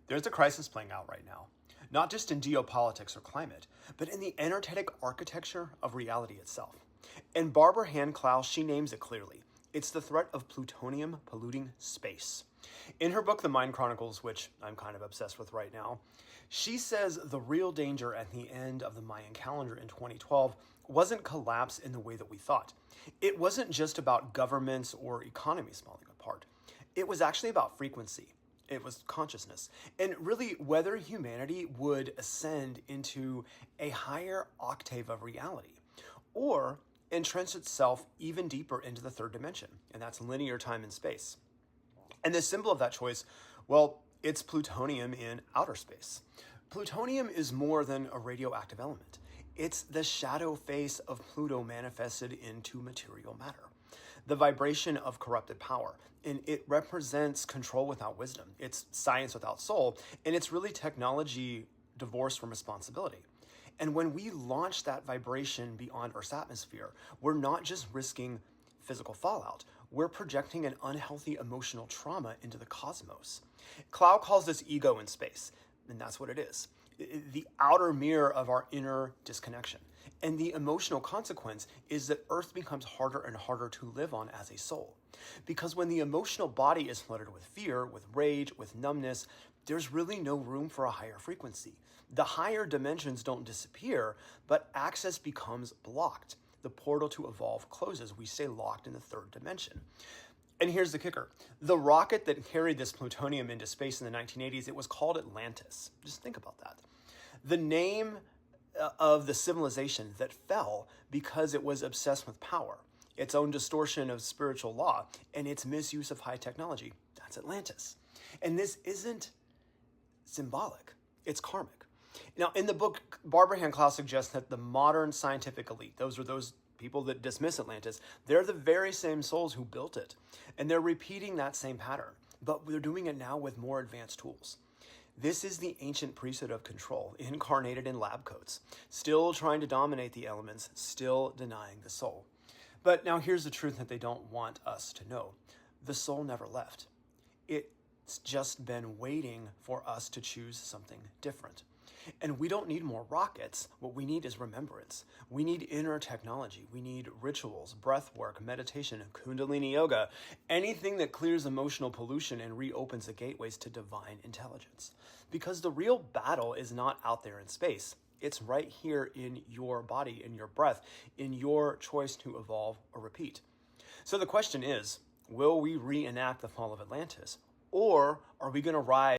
There's a crisis playing out right now, not just in geopolitics or climate, but in the energetic architecture of reality itself. And Barbara Hand Clow, she names it clearly. It's the threat of plutonium polluting space. In her book, The Mind Chronicles, which I'm kind of obsessed with right now, she says the real danger at the end of the Mayan calendar in 2012 wasn't collapse in the way that we thought. It wasn't just about governments or economies falling apart. It was actually about frequency. It was consciousness, and really whether humanity would ascend into a higher octave of reality or entrench itself even deeper into the third dimension, and that's linear time and space. And the symbol of that choice, well, it's plutonium in outer space. Plutonium is more than a radioactive element. It's the shadow face of Pluto manifested into material matter, the vibration of corrupted power. And it represents control without wisdom. It's science without soul. And it's really technology divorced from responsibility. And when we launch that vibration beyond Earth's atmosphere, we're not just risking physical fallout. We're projecting an unhealthy emotional trauma into the cosmos. Clow calls this ego in space, and that's what it is. The outer mirror of our inner disconnection. And the emotional consequence is that Earth becomes harder and harder to live on as a soul. Because when the emotional body is flooded with fear, with rage, with numbness, there's really no room for a higher frequency. The higher dimensions don't disappear, but access becomes blocked. The portal to evolve closes. We stay locked in the third dimension. And here's the kicker. The rocket that carried this plutonium into space in the 1980s, it was called Atlantis. Just think about that. The name of the civilization that fell because it was obsessed with power, its own distortion of spiritual law, and its misuse of high technology. That's Atlantis. And this isn't symbolic. It's karmic. Now, in the book, Barbara Hand Clow suggests that the modern scientific elite, those are those people that dismiss Atlantis, they're the very same souls who built it. And they're repeating that same pattern, but they're doing it now with more advanced tools. This is the ancient priesthood of control, incarnated in lab coats, still trying to dominate the elements, still denying the soul. But now here's the truth that they don't want us to know. The soul never left. It's just been waiting for us to choose something different. And we don't need more rockets. What we need is remembrance. We need inner technology. We need rituals, breath work, meditation, Kundalini Yoga, anything that clears emotional pollution and reopens the gateways to divine intelligence. Because the real battle is not out there in space. It's right here in your body, in your breath, in your choice to evolve or repeat. So the question is, will we reenact the fall of Atlantis? Or are we going to rise